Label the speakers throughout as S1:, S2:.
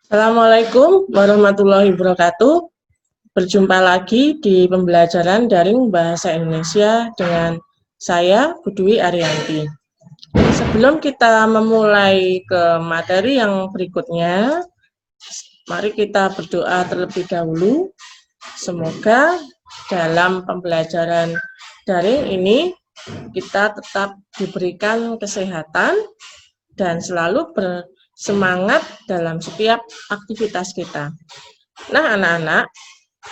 S1: Assalamualaikum warahmatullahi wabarakatuh. Berjumpa lagi di pembelajaran daring Bahasa Indonesia dengan saya, Bu Dwi Ariyanti. Sebelum kita memulai ke materi yang berikutnya, mari kita berdoa terlebih dahulu. Semoga dalam pembelajaran daring ini kita tetap diberikan kesehatan dan selalu bersemangat dalam setiap aktivitas kita. Nah, anak-anak,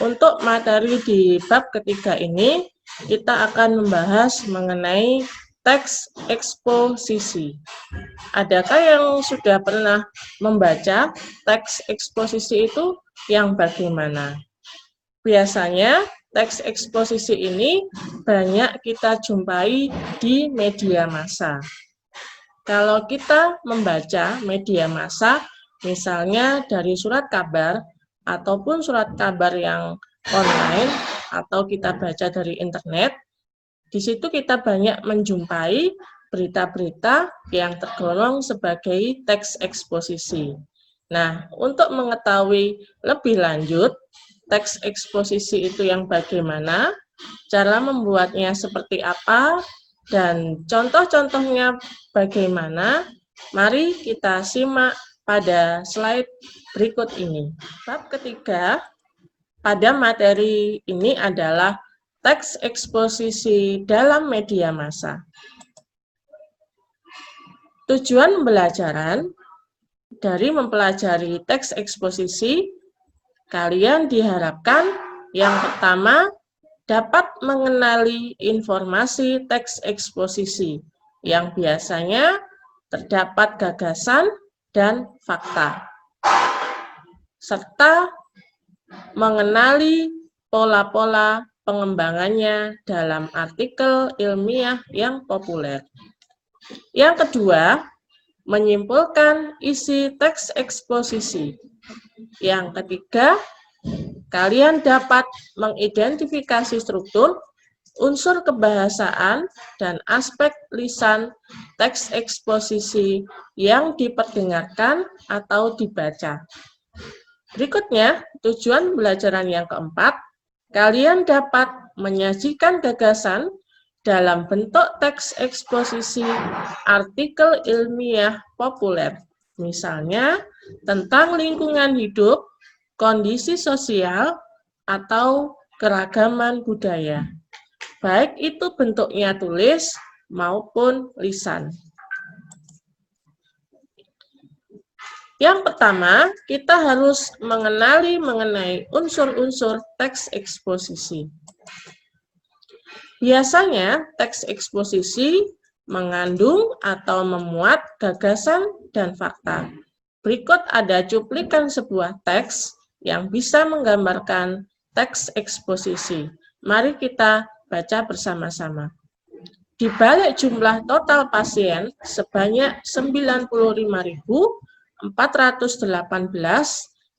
S1: untuk materi di bab ketiga ini, kita akan membahas mengenai teks eksposisi. Adakah yang sudah pernah membaca teks eksposisi itu yang bagaimana? Biasanya, teks eksposisi ini banyak kita jumpai di media massa. Kalau kita membaca media massa, misalnya dari surat kabar, ataupun surat kabar yang online, atau kita baca dari internet, di situ kita banyak menjumpai berita-berita yang tergolong sebagai teks eksposisi. Nah, untuk mengetahui lebih lanjut, teks eksposisi itu yang bagaimana, cara membuatnya seperti apa, dan contoh-contohnya bagaimana, mari kita simak pada slide berikut ini. Bab ketiga pada materi ini adalah teks eksposisi dalam media massa. Tujuan pembelajaran dari mempelajari teks eksposisi, kalian diharapkan yang pertama dapat mengenali informasi teks eksposisi yang biasanya terdapat gagasan dan fakta, serta mengenali pola-pola pengembangannya dalam artikel ilmiah yang populer. Yang kedua, menyimpulkan isi teks eksposisi. Yang ketiga, kalian dapat mengidentifikasi struktur, unsur kebahasaan, dan aspek lisan teks eksposisi yang diperdengarkan atau dibaca. Berikutnya, tujuan pembelajaran yang keempat, kalian dapat menyajikan gagasan dalam bentuk teks eksposisi artikel ilmiah populer, misalnya tentang lingkungan hidup, kondisi sosial, atau keragaman budaya, baik itu bentuknya tulis maupun lisan. Yang pertama, kita harus mengenai unsur-unsur teks eksposisi. Biasanya, teks eksposisi mengandung atau memuat gagasan dan fakta. Berikut ada cuplikan sebuah teks yang bisa menggambarkan teks eksposisi. Mari kita baca bersama-sama. Di balik jumlah total pasien sebanyak 95.418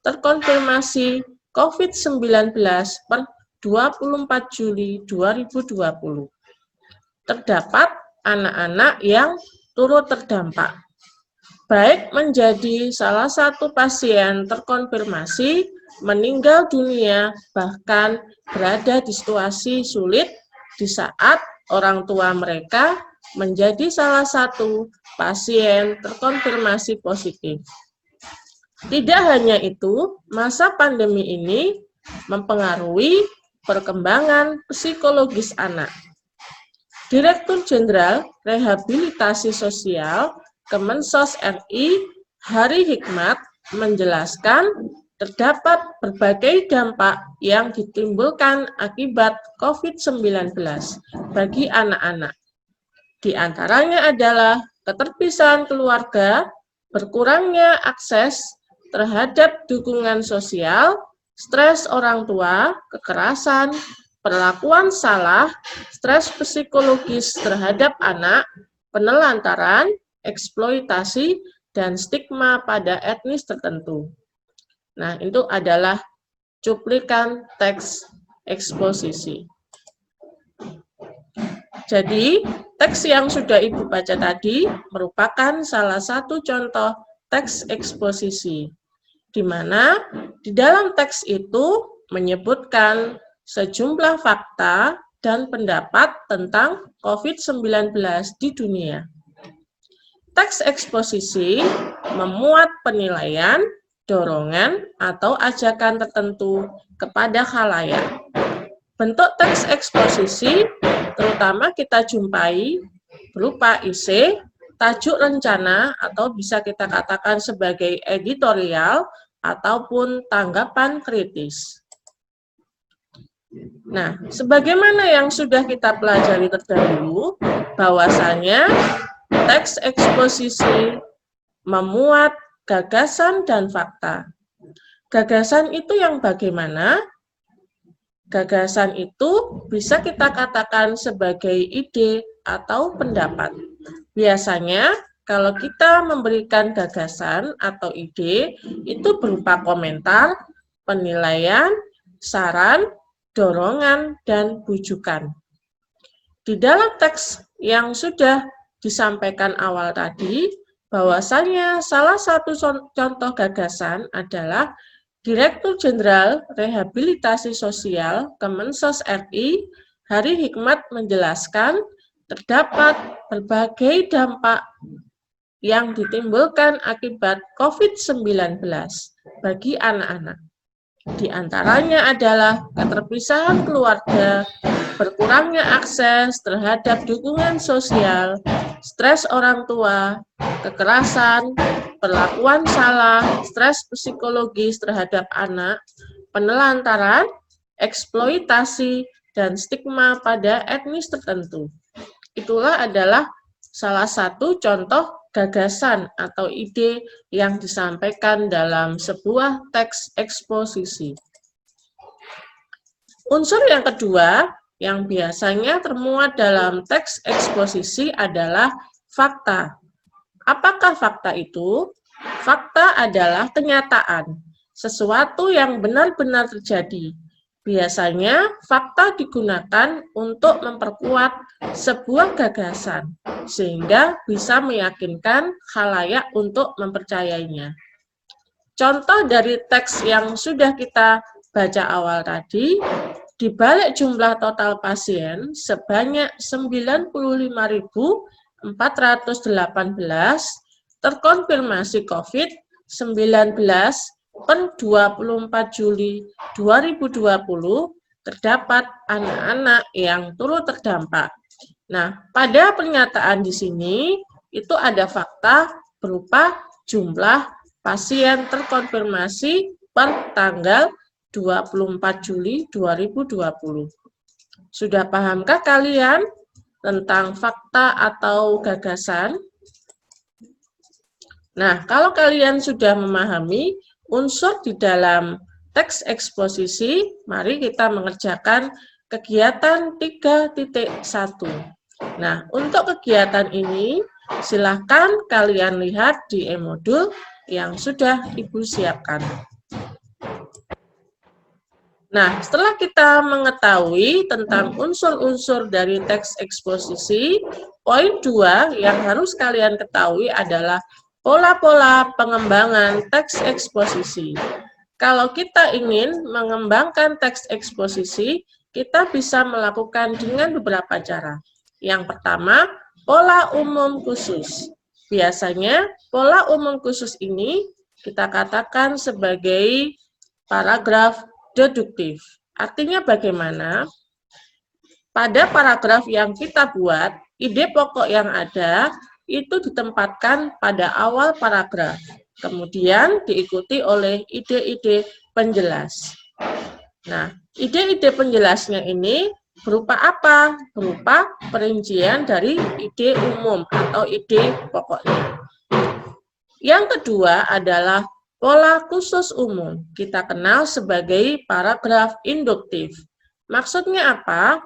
S1: terkonfirmasi COVID-19 per 24 Juli 2020. Terdapat anak-anak yang turut terdampak, baik menjadi salah satu pasien terkonfirmasi, meninggal dunia, bahkan berada di situasi sulit di saat orang tua mereka menjadi salah satu pasien terkonfirmasi positif. Tidak hanya itu, masa pandemi ini mempengaruhi perkembangan psikologis anak. Direktur Jenderal Rehabilitasi Sosial Kemensos RI Hari Hikmat menjelaskan terdapat berbagai dampak yang ditimbulkan akibat COVID-19 bagi anak-anak. Di antaranya adalah keterpisahan keluarga, berkurangnya akses terhadap dukungan sosial, stres orang tua, kekerasan, perlakuan salah, stres psikologis terhadap anak, penelantaran, eksploitasi, dan stigma pada etnis tertentu. Nah, itu adalah cuplikan teks eksposisi. Jadi, teks yang sudah Ibu baca tadi merupakan salah satu contoh teks eksposisi. di mana di dalam teks itu menyebutkan sejumlah fakta dan pendapat tentang COVID-19 di dunia. Teks eksposisi memuat penilaian, dorongan, atau ajakan tertentu kepada khalayak. Bentuk teks eksposisi terutama kita jumpai berupa isi, tajuk rencana, atau bisa kita katakan sebagai editorial, ataupun tanggapan kritis. Nah, sebagaimana yang sudah kita pelajari terdahulu, bahwasanya teks eksposisi memuat gagasan dan fakta. Gagasan itu yang bagaimana? Gagasan itu bisa kita katakan sebagai ide atau pendapat. Biasanya, kalau kita memberikan gagasan atau ide, itu berupa komentar, penilaian, saran, dorongan, dan bujukan. Di dalam teks yang sudah disampaikan awal tadi, bahwasanya salah satu contoh gagasan adalah Direktur Jenderal Rehabilitasi Sosial Kemensos RI, Hari Hikmat menjelaskan terdapat berbagai dampak yang ditimbulkan akibat COVID-19 bagi anak-anak. Di antaranya adalah keterpisahan keluarga, berkurangnya akses terhadap dukungan sosial, stres orang tua, kekerasan, perlakuan salah, stres psikologis terhadap anak, penelantaran, eksploitasi, dan stigma pada etnis tertentu. Itulah adalah salah satu contoh gagasan atau ide yang disampaikan dalam sebuah teks eksposisi. Unsur yang kedua yang biasanya termuat dalam teks eksposisi adalah fakta. Apakah fakta itu? Fakta adalah kenyataan, sesuatu yang benar-benar terjadi. Biasanya, fakta digunakan untuk memperkuat sebuah gagasan, sehingga bisa meyakinkan khalayak untuk mempercayainya. Contoh dari teks yang sudah kita baca awal tadi, di balik jumlah total pasien sebanyak 95.418 terkonfirmasi COVID-19 per 24 Juli 2020 terdapat anak-anak yang turut terdampak. Nah, pada pernyataan di sini itu ada fakta berupa jumlah pasien terkonfirmasi per tanggal 24 Juli 2020. Sudah pahamkah kalian tentang fakta atau gagasan? Nah, kalau kalian sudah memahami unsur di dalam teks eksposisi, mari kita mengerjakan kegiatan 3.1. Nah, untuk kegiatan ini, silahkan kalian lihat di e-modul yang sudah Ibu siapkan. Nah, setelah kita mengetahui tentang unsur-unsur dari teks eksposisi, poin 2 yang harus kalian ketahui adalah pola-pola pengembangan teks eksposisi. Kalau kita ingin mengembangkan teks eksposisi, kita bisa melakukan dengan beberapa cara. Yang pertama, pola umum khusus. Biasanya, pola umum khusus ini kita katakan sebagai paragraf deduktif. Artinya bagaimana? Pada paragraf yang kita buat, ide pokok yang ada itu ditempatkan pada awal paragraf. Kemudian diikuti oleh ide-ide penjelas. Nah, ide-ide penjelasnya ini berupa apa? Berupa perincian dari ide umum atau ide pokoknya. Yang kedua adalah pola khusus umum. Kita kenal sebagai paragraf induktif. Maksudnya apa?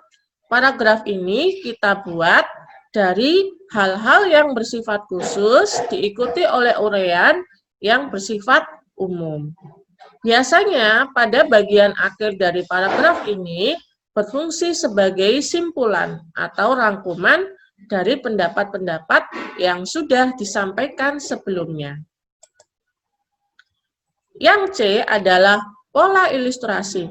S1: Paragraf ini kita buat dari hal-hal yang bersifat khusus diikuti oleh uraian yang bersifat umum. Biasanya pada bagian akhir dari paragraf ini berfungsi sebagai simpulan atau rangkuman dari pendapat-pendapat yang sudah disampaikan sebelumnya. Yang C adalah pola ilustrasi.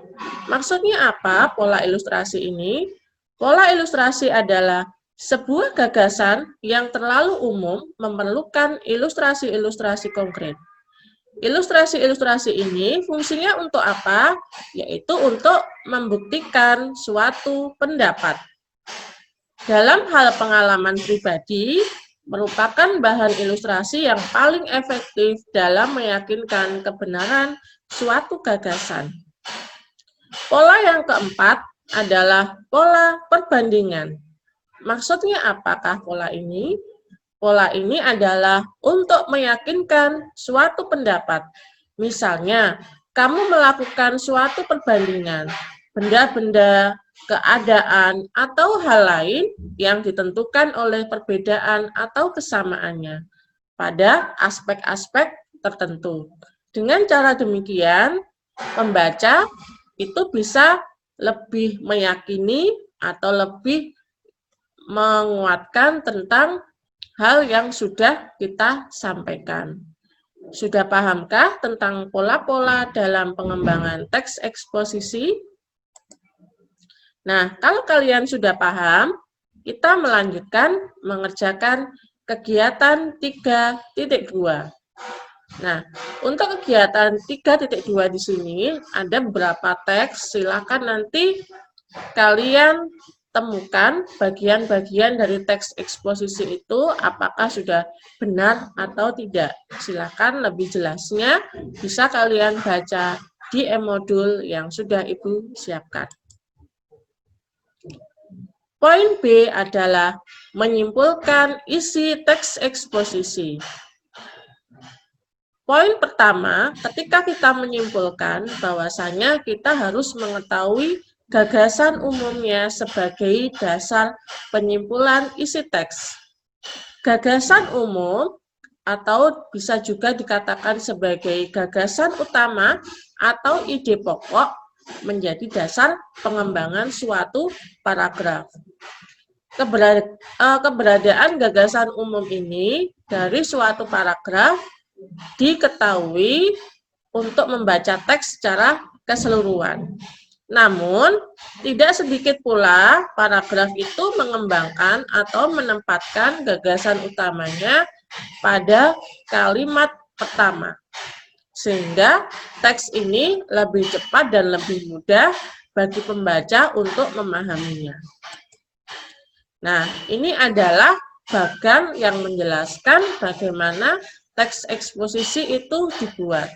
S1: Maksudnya apa pola ilustrasi ini? Pola ilustrasi adalah sebuah gagasan yang terlalu umum memerlukan ilustrasi-ilustrasi konkret. Ilustrasi-ilustrasi ini fungsinya untuk apa? Yaitu untuk membuktikan suatu pendapat. Dalam hal pengalaman pribadi, merupakan bahan ilustrasi yang paling efektif dalam meyakinkan kebenaran suatu gagasan. Pola yang keempat adalah pola perbandingan. Maksudnya apakah pola ini? Pola ini adalah untuk meyakinkan suatu pendapat. Misalnya, kamu melakukan suatu perbandingan, benda-benda, keadaan, atau hal lain yang ditentukan oleh perbedaan atau kesamaannya pada aspek-aspek tertentu. Dengan cara demikian, pembaca itu bisa lebih meyakini atau lebih menguatkan tentang hal yang sudah kita sampaikan. Sudah pahamkah tentang pola-pola dalam pengembangan teks eksposisi? Nah, kalau kalian sudah paham, kita melanjutkan mengerjakan kegiatan 3.2. Nah, untuk kegiatan 3.2 di sini ada beberapa teks, silakan nanti kalian temukan bagian-bagian dari teks eksposisi itu apakah sudah benar atau tidak. Silakan lebih jelasnya bisa kalian baca di e-modul yang sudah Ibu siapkan. Poin B adalah menyimpulkan isi teks eksposisi. Poin pertama, ketika kita menyimpulkan bahwasanya kita harus mengetahui gagasan umumnya sebagai dasar penyimpulan isi teks. Gagasan umum atau bisa juga dikatakan sebagai gagasan utama atau ide pokok menjadi dasar pengembangan suatu paragraf. Keberadaan gagasan umum ini dari suatu paragraf diketahui untuk membaca teks secara keseluruhan. Namun, tidak sedikit pula paragraf itu mengembangkan atau menempatkan gagasan utamanya pada kalimat pertama. Sehingga teks ini lebih cepat dan lebih mudah bagi pembaca untuk memahaminya. Nah, ini adalah bagan yang menjelaskan bagaimana teks eksposisi itu dibuat.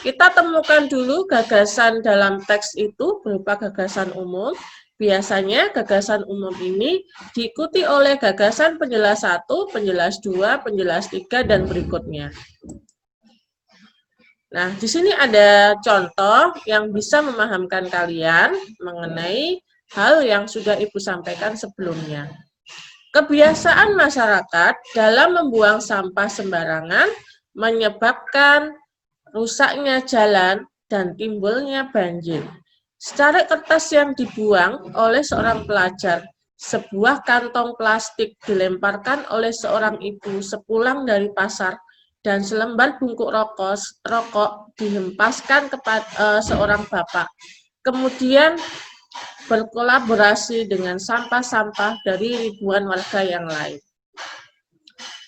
S1: Kita temukan dulu gagasan dalam teks itu berupa gagasan umum. Biasanya gagasan umum ini diikuti oleh gagasan penjelas 1, penjelas 2, penjelas 3, dan berikutnya. Nah, di sini ada contoh yang bisa memahamkan kalian mengenai hal yang sudah Ibu sampaikan sebelumnya. Kebiasaan masyarakat dalam membuang sampah sembarangan menyebabkan rusaknya jalan dan timbulnya banjir. Secara kertas yang dibuang oleh seorang pelajar, sebuah kantong plastik dilemparkan oleh seorang ibu sepulang dari pasar, dan selembar bungkuk rokok dihempaskan kepada seorang bapak. Kemudian berkolaborasi dengan sampah-sampah dari ribuan warga yang lain.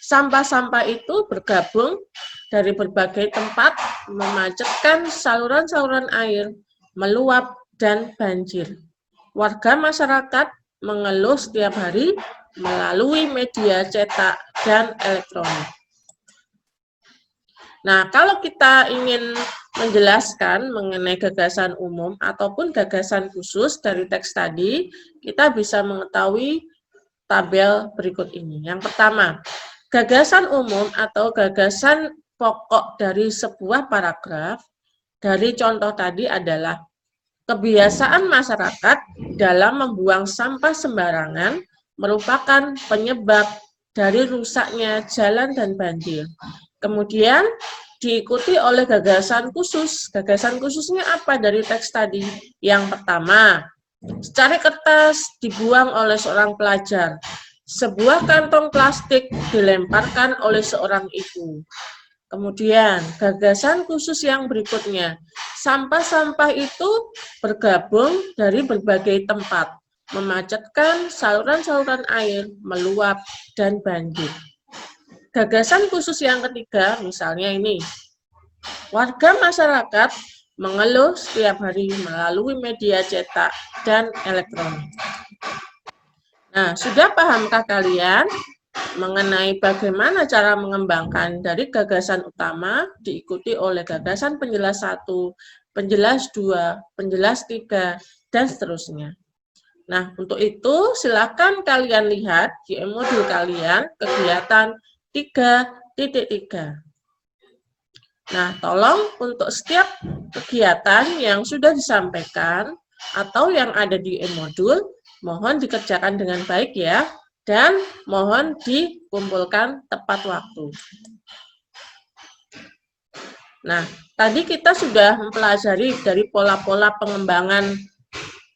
S1: Sampah-sampah itu bergabung dari berbagai tempat, memacetkan saluran-saluran air, meluap, dan banjir. Warga masyarakat mengeluh setiap hari melalui media cetak dan elektronik. Nah, kalau kita ingin menjelaskan mengenai gagasan umum ataupun gagasan khusus dari teks tadi, kita bisa mengetahui tabel berikut ini. Yang pertama, gagasan umum atau gagasan pokok dari sebuah paragraf dari contoh tadi adalah kebiasaan masyarakat dalam membuang sampah sembarangan merupakan penyebab dari rusaknya jalan dan banjir. Kemudian diikuti oleh gagasan khusus. Gagasan khususnya apa dari teks tadi? Yang pertama, secari kertas dibuang oleh seorang pelajar. Sebuah kantong plastik dilemparkan oleh seorang ibu. Kemudian, gagasan khusus yang berikutnya. Sampah-sampah itu bergabung dari berbagai tempat, memacetkan saluran-saluran air, meluap, dan banjir. Gagasan khusus yang ketiga, misalnya ini, warga masyarakat mengeluh setiap hari melalui media cetak dan elektronik. Nah, sudah pahamkah kalian mengenai bagaimana cara mengembangkan dari gagasan utama diikuti oleh gagasan penjelas 1, penjelas 2, penjelas 3, dan seterusnya. Nah, untuk itu silakan kalian lihat di modul kalian kegiatan 3.3. Nah, tolong untuk setiap kegiatan yang sudah disampaikan atau yang ada di modul, mohon dikerjakan dengan baik ya, dan mohon dikumpulkan tepat waktu. Nah, tadi kita sudah mempelajari dari pola-pola pengembangan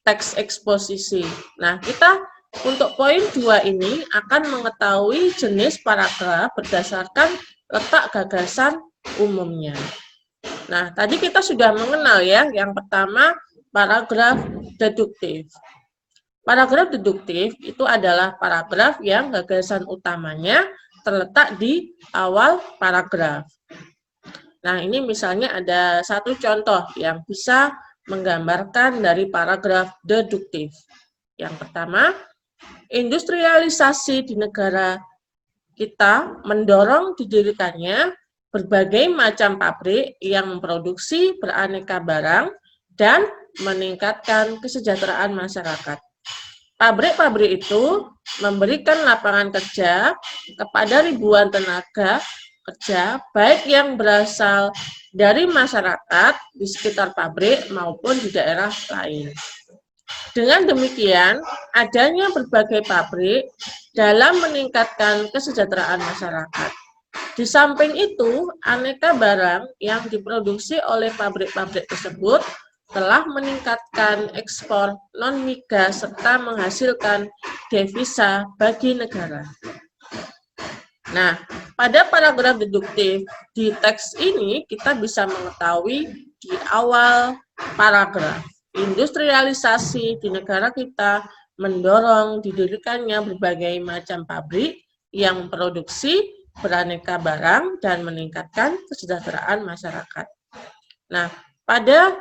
S1: teks eksposisi. Nah, kita untuk poin 2 ini akan mengetahui jenis paragraf berdasarkan letak gagasan umumnya. Nah, tadi kita sudah mengenal ya, yang pertama paragraf deduktif. Paragraf deduktif itu adalah paragraf yang gagasan utamanya terletak di awal paragraf. Nah, ini misalnya ada satu contoh yang bisa menggambarkan dari paragraf deduktif. Yang pertama, industrialisasi di negara kita mendorong didirikannya berbagai macam pabrik yang memproduksi beraneka barang dan meningkatkan kesejahteraan masyarakat. Pabrik-pabrik itu memberikan lapangan kerja kepada ribuan tenaga kerja, baik yang berasal dari masyarakat di sekitar pabrik maupun di daerah lain. Dengan demikian, adanya berbagai pabrik dalam meningkatkan kesejahteraan masyarakat. Di samping itu, aneka barang yang diproduksi oleh pabrik-pabrik tersebut telah meningkatkan ekspor non-migas serta menghasilkan devisa bagi negara. Nah, pada paragraf deduktif di teks ini kita bisa mengetahui di awal paragraf, industrialisasi di negara kita mendorong didirikannya berbagai macam pabrik yang memproduksi beraneka barang dan meningkatkan kesejahteraan masyarakat. Nah, pada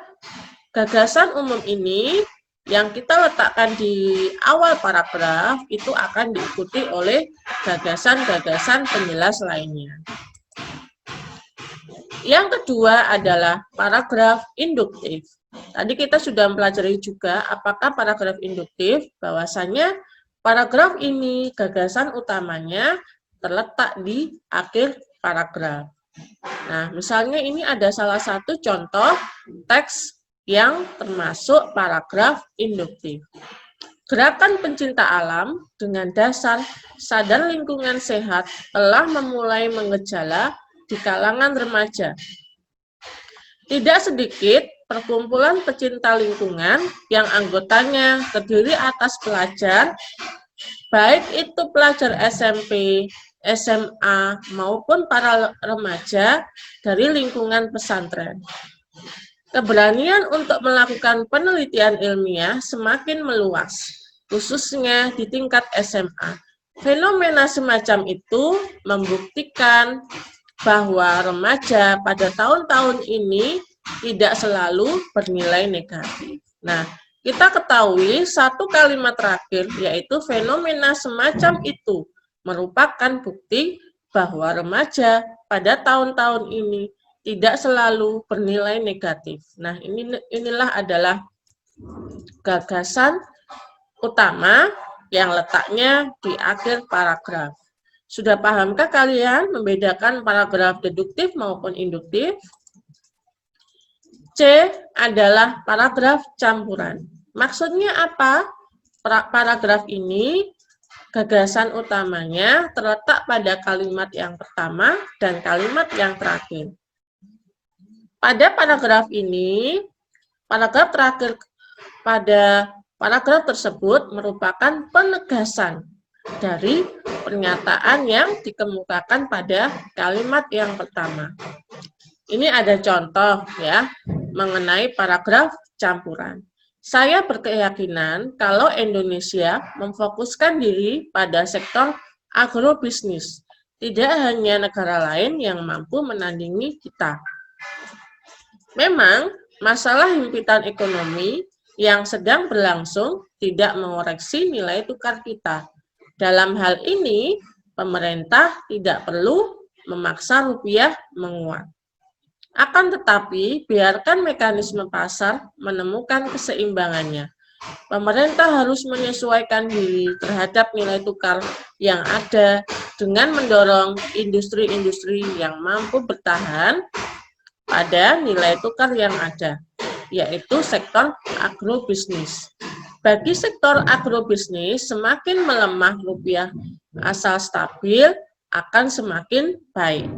S1: gagasan umum ini yang kita letakkan di awal paragraf itu akan diikuti oleh gagasan-gagasan penjelas lainnya. Yang kedua adalah paragraf induktif. Tadi kita sudah mempelajari juga apakah paragraf induktif, bahwasanya paragraf ini gagasan utamanya terletak di akhir paragraf. Nah, misalnya ini ada salah satu contoh teks yang termasuk paragraf induktif. Gerakan pencinta alam dengan dasar sadar lingkungan sehat telah memulai mengejala di kalangan remaja. Tidak sedikit perkumpulan pecinta lingkungan yang anggotanya terdiri atas pelajar, baik itu pelajar SMP, SMA, maupun para remaja dari lingkungan pesantren. Keberanian untuk melakukan penelitian ilmiah semakin meluas, khususnya di tingkat SMA. Fenomena semacam itu membuktikan bahwa remaja pada tahun-tahun ini tidak selalu bernilai negatif. Nah, kita ketahui satu kalimat terakhir, yaitu fenomena semacam itu merupakan bukti bahwa remaja pada tahun-tahun ini tidak selalu bernilai negatif. Nah, inilah adalah gagasan utama yang letaknya di akhir paragraf. Sudah pahamkah kalian membedakan paragraf deduktif maupun induktif? C adalah paragraf campuran. Maksudnya apa? Paragraf ini gagasan utamanya terletak pada kalimat yang pertama dan kalimat yang terakhir. Pada paragraf ini, paragraf terakhir pada paragraf tersebut merupakan penegasan dari pernyataan yang dikemukakan pada kalimat yang pertama. Ini ada contoh ya mengenai paragraf campuran. Saya berkeyakinan kalau Indonesia memfokuskan diri pada sektor agrobisnis, tidak hanya negara lain yang mampu menandingi kita. Memang masalah himpitan ekonomi yang sedang berlangsung tidak mengoreksi nilai tukar kita. Dalam hal ini, pemerintah tidak perlu memaksa rupiah menguat. Akan tetapi, biarkan mekanisme pasar menemukan keseimbangannya. Pemerintah harus menyesuaikan diri terhadap nilai tukar yang ada dengan mendorong industri-industri yang mampu bertahan pada nilai tukar yang ada, yaitu sektor agrobisnis. Bagi sektor agrobisnis, semakin melemah rupiah asal stabil akan semakin baik.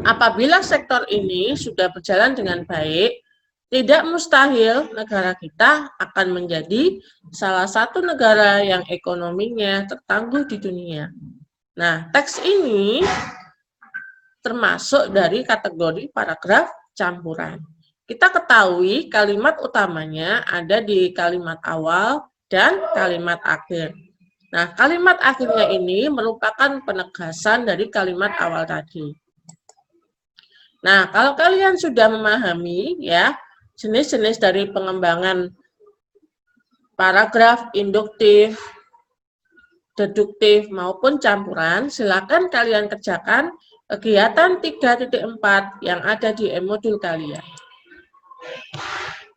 S1: Apabila sektor ini sudah berjalan dengan baik, tidak mustahil negara kita akan menjadi salah satu negara yang ekonominya tertangguh di dunia. Nah, teks ini termasuk dari kategori paragraf campuran. Kita ketahui kalimat utamanya ada di kalimat awal dan kalimat akhir. Nah, kalimat akhirnya ini merupakan penegasan dari kalimat awal tadi. Nah, kalau kalian sudah memahami ya jenis-jenis dari pengembangan paragraf induktif, deduktif maupun campuran, silakan kalian kerjakan kegiatan 3.4 yang ada di modul kalian.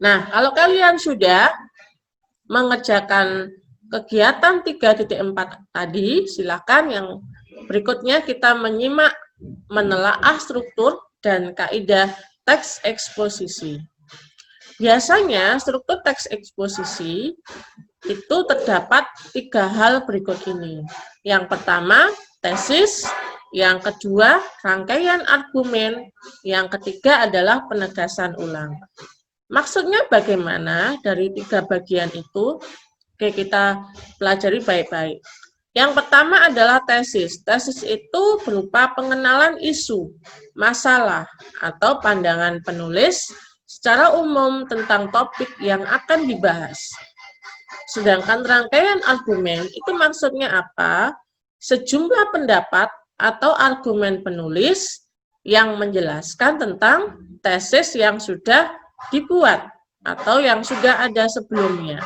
S1: Nah, kalau kalian sudah mengerjakan kegiatan 3.4 tadi, silakan yang berikutnya kita menyimak menelaah struktur dan kaidah teks eksposisi. Biasanya struktur teks eksposisi itu terdapat 3 hal berikut ini. Yang pertama, tesis. Yang kedua, rangkaian argumen. Yang ketiga adalah penegasan ulang. Maksudnya bagaimana dari 3 bagian itu? Oke, kita pelajari baik-baik. Yang pertama adalah tesis. Tesis itu berupa pengenalan isu, masalah, atau pandangan penulis secara umum tentang topik yang akan dibahas. Sedangkan rangkaian argumen itu maksudnya apa? Sejumlah pendapat atau argumen penulis yang menjelaskan tentang tesis yang sudah dibuat atau yang sudah ada sebelumnya.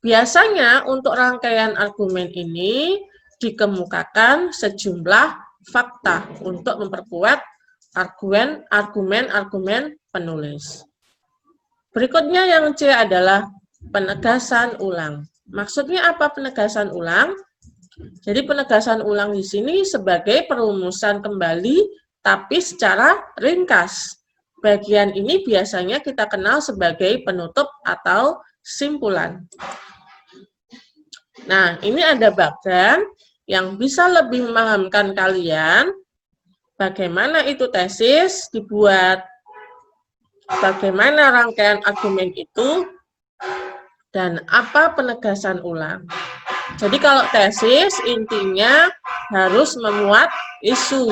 S1: Biasanya untuk rangkaian argumen ini dikemukakan sejumlah fakta untuk memperkuat argumen penulis. Berikutnya yang C adalah penegasan ulang. Maksudnya apa penegasan ulang? Jadi penegasan ulang di sini sebagai perumusan kembali tapi secara ringkas. Bagian ini biasanya kita kenal sebagai penutup atau simpulan. Nah, ini ada bagan yang bisa lebih memahamkan kalian bagaimana itu tesis dibuat, bagaimana rangkaian argumen itu, dan apa penegasan ulang. Jadi kalau tesis intinya harus memuat isu,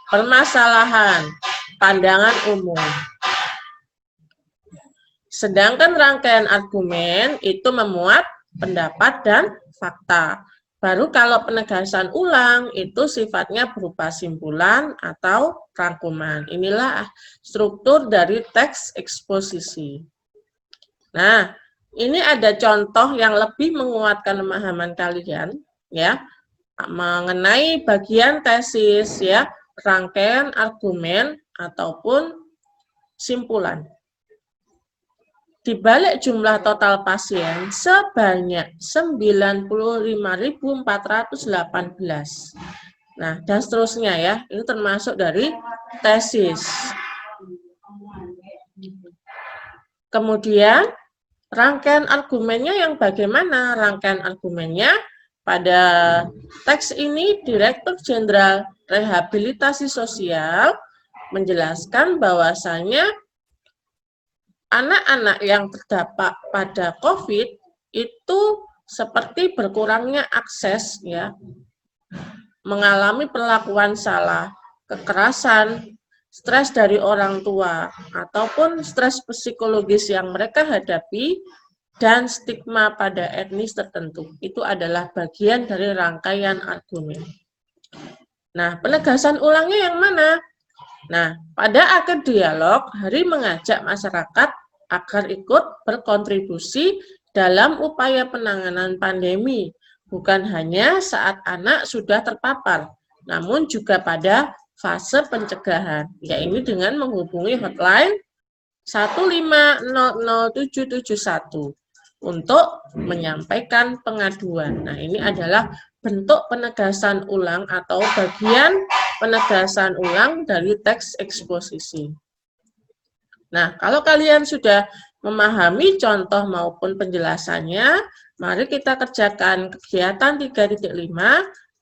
S1: permasalahan, pandangan umum. Sedangkan rangkaian argumen itu memuat pendapat dan fakta. Baru kalau penegasan ulang itu sifatnya berupa simpulan atau rangkuman. Inilah struktur dari teks eksposisi. Nah, ini ada contoh yang lebih menguatkan pemahaman kalian ya mengenai bagian tesis ya, rangkaian argumen ataupun simpulan. Di balik jumlah total pasien sebanyak 95.418. Nah, dan seterusnya ya, ini termasuk dari tesis. Kemudian, rangkaian argumennya yang bagaimana? Rangkaian argumennya pada teks ini Direktur Jenderal Rehabilitasi Sosial menjelaskan bahwasanya anak-anak yang terdampak pada COVID itu seperti berkurangnya akses, ya, mengalami perlakuan salah, kekerasan, stres dari orang tua, ataupun stres psikologis yang mereka hadapi, dan stigma pada etnis tertentu. Itu adalah bagian dari rangkaian argumen. Nah, penegasan ulangnya yang mana? Nah, pada akhir dialog, Hari mengajak masyarakat agar ikut berkontribusi dalam upaya penanganan pandemi, bukan hanya saat anak sudah terpapar, namun juga pada fase pencegahan, yaitu dengan menghubungi hotline 1500771 untuk menyampaikan pengaduan. Nah, ini adalah bentuk penegasan ulang atau bagian penegasan ulang dari teks eksposisi. Nah, kalau kalian sudah memahami contoh maupun penjelasannya, mari kita kerjakan kegiatan 3.5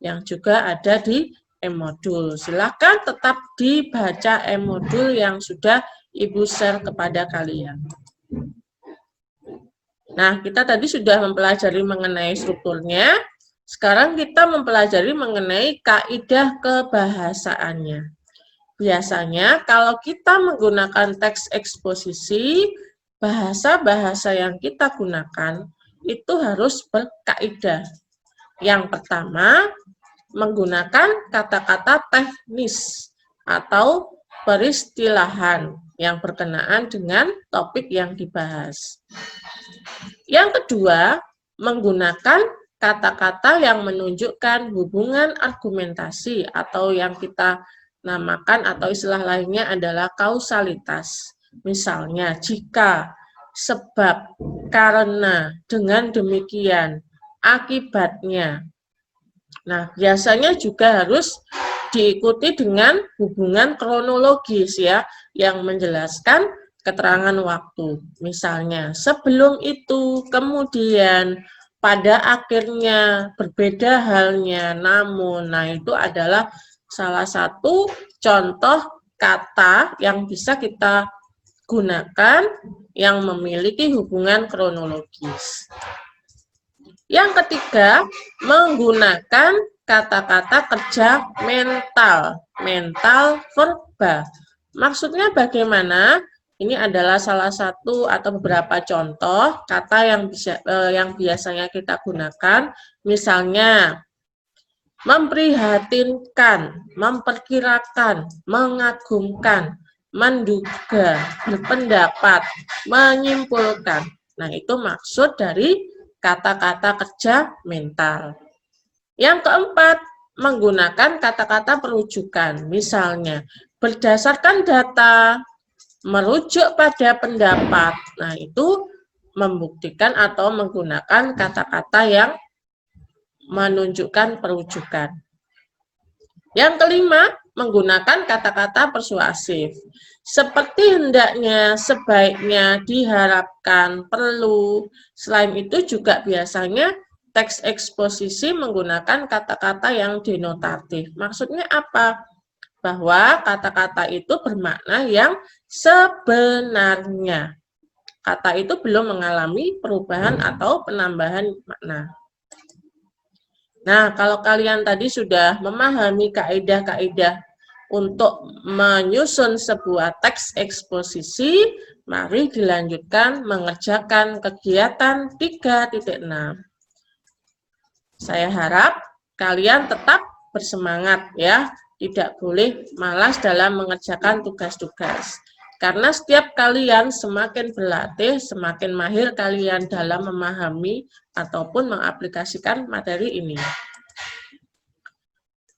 S1: yang juga ada di e-modul. Silakan tetap dibaca e-modul yang sudah Ibu share kepada kalian. Nah, kita tadi sudah mempelajari mengenai strukturnya. Sekarang kita mempelajari mengenai kaidah kebahasaannya. Biasanya kalau kita menggunakan teks eksposisi, bahasa-bahasa yang kita gunakan itu harus berkaidah. Yang pertama, menggunakan kata-kata teknis atau peristilahan yang berkenaan dengan topik yang dibahas. Yang kedua, menggunakan kata-kata yang menunjukkan hubungan argumentasi atau yang kita namakan atau istilah lainnya adalah kausalitas. Misalnya, jika, sebab, karena, dengan demikian, akibatnya. Nah, biasanya juga harus diikuti dengan hubungan kronologis, ya, yang menjelaskan keterangan waktu. Misalnya, sebelum itu, kemudian, pada akhirnya, berbeda halnya, namun. Nah, itu adalah salah satu contoh kata yang bisa kita gunakan yang memiliki hubungan kronologis. Yang ketiga, menggunakan kata-kata kerja mental verba. Maksudnya bagaimana? Ini adalah salah satu atau beberapa contoh kata yang biasanya kita gunakan. Misalnya, memprihatinkan, memperkirakan, mengagumkan, menduga, berpendapat, menyimpulkan. Nah, itu maksud dari kata-kata kerja mental. Yang keempat, menggunakan kata-kata perujukan. Misalnya, berdasarkan data, merujuk pada pendapat. Nah, itu membuktikan atau menggunakan kata-kata yang menunjukkan perujukan. Yang kelima, menggunakan kata-kata persuasif. Seperti hendaknya, sebaiknya, diharapkan, perlu. Selain itu juga biasanya teks eksposisi menggunakan kata-kata yang denotatif. Maksudnya apa? Bahwa kata-kata itu bermakna yang sebenarnya. Kata itu belum mengalami perubahan atau penambahan makna. Nah, kalau kalian tadi sudah memahami kaidah-kaidah untuk menyusun sebuah teks eksposisi, mari dilanjutkan mengerjakan kegiatan 3.6. Saya harap kalian tetap bersemangat, ya, tidak boleh malas dalam mengerjakan tugas-tugas. Karena setiap kalian semakin berlatih, semakin mahir kalian dalam memahami ataupun mengaplikasikan materi ini.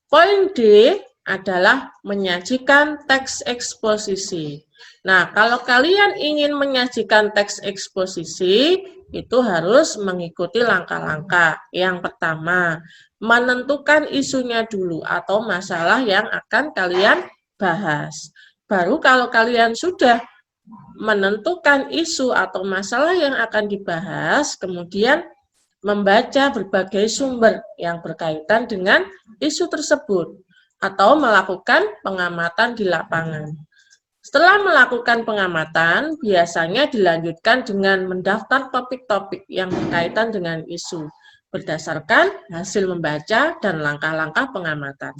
S1: Poin D adalah menyajikan teks eksposisi. Nah, kalau kalian ingin menyajikan teks eksposisi, itu harus mengikuti langkah-langkah. Yang pertama, menentukan isunya dulu atau masalah yang akan kalian bahas. Baru kalau kalian sudah menentukan isu atau masalah yang akan dibahas, kemudian membaca berbagai sumber yang berkaitan dengan isu tersebut, atau melakukan pengamatan di lapangan. Setelah melakukan pengamatan, biasanya dilanjutkan dengan mendaftar topik-topik yang berkaitan dengan isu, berdasarkan hasil membaca dan langkah-langkah pengamatan.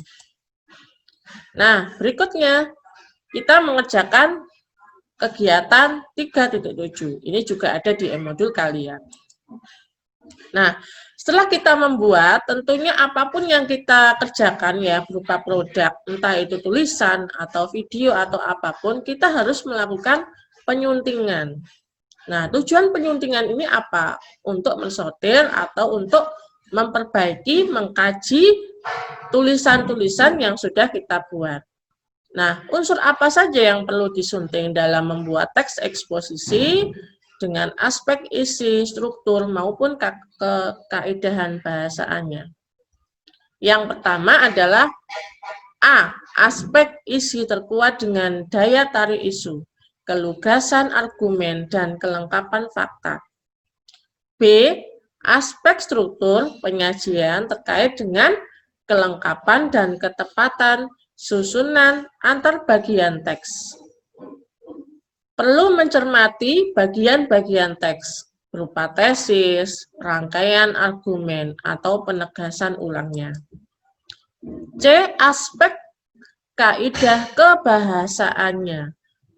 S1: Nah, berikutnya kita mengerjakan kegiatan 3.7. Ini juga ada di e-modul kalian. Nah, setelah kita membuat, tentunya apapun yang kita kerjakan ya, berupa produk, entah itu tulisan atau video atau apapun, kita harus melakukan penyuntingan. Nah, tujuan penyuntingan ini apa? Untuk mensortir atau untuk memperbaiki, mengkaji tulisan-tulisan yang sudah kita buat. Nah, unsur apa saja yang perlu disunting dalam membuat teks eksposisi dengan aspek isi, struktur, maupun kekaidahan bahasaannya. Yang pertama adalah A. Aspek isi terkuat dengan daya tarik isu, kelugasan argumen, dan kelengkapan fakta. B. Aspek struktur penyajian terkait dengan kelengkapan dan ketepatan susunan antar bagian teks. Perlu mencermati bagian-bagian teks berupa tesis, rangkaian argumen, atau penegasan ulangnya. C. Aspek kaidah kebahasaannya.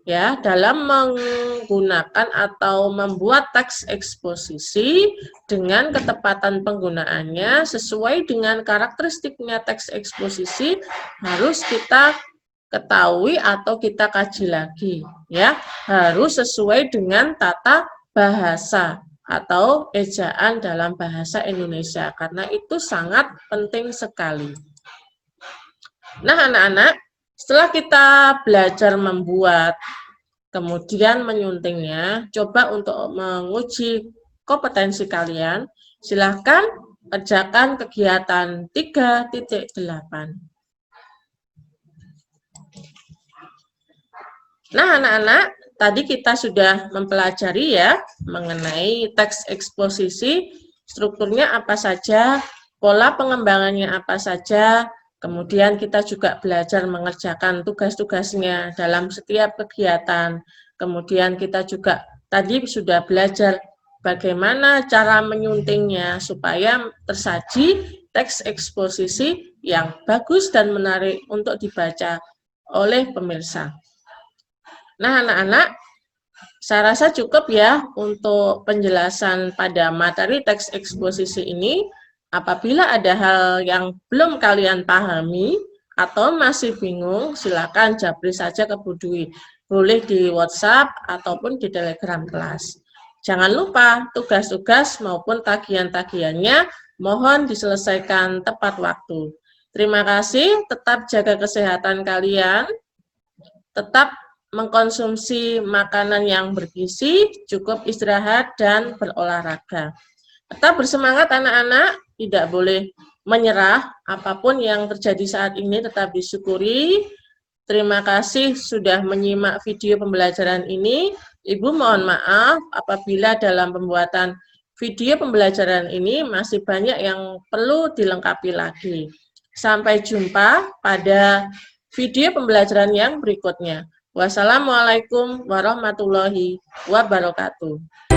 S1: Ya, dalam menggunakan atau membuat teks eksposisi dengan ketepatan penggunaannya sesuai dengan karakteristiknya teks eksposisi harus kita ketahui atau kita kaji lagi, ya. Harus sesuai dengan tata bahasa atau ejaan dalam bahasa Indonesia karena itu sangat penting sekali. Nah, anak-anak, setelah kita belajar membuat, kemudian menyuntingnya, coba untuk menguji kompetensi kalian, silahkan kerjakan kegiatan 3.8. Nah, anak-anak, tadi kita sudah mempelajari ya mengenai teks eksposisi, strukturnya apa saja, pola pengembangannya apa saja. Kemudian kita juga belajar mengerjakan tugas-tugasnya dalam setiap kegiatan. Kemudian kita juga tadi sudah belajar bagaimana cara menyuntingnya supaya tersaji teks eksposisi yang bagus dan menarik untuk dibaca oleh pemirsa. Nah, anak-anak, saya rasa cukup ya untuk penjelasan pada materi teks eksposisi ini. Apabila ada hal yang belum kalian pahami atau masih bingung, silakan japri saja ke Bu Dwi. Boleh di WhatsApp ataupun di Telegram kelas. Jangan lupa tugas-tugas maupun tagihan-tagihannya mohon diselesaikan tepat waktu. Terima kasih, tetap jaga kesehatan kalian, tetap mengkonsumsi makanan yang bergizi, cukup istirahat dan berolahraga. Tetap bersemangat anak-anak, tidak boleh menyerah, apapun yang terjadi saat ini tetap disyukuri. Terima kasih sudah menyimak video pembelajaran ini. Ibu mohon maaf apabila dalam pembuatan video pembelajaran ini masih banyak yang perlu dilengkapi lagi. Sampai jumpa pada video pembelajaran yang berikutnya. Wassalamualaikum warahmatullahi wabarakatuh.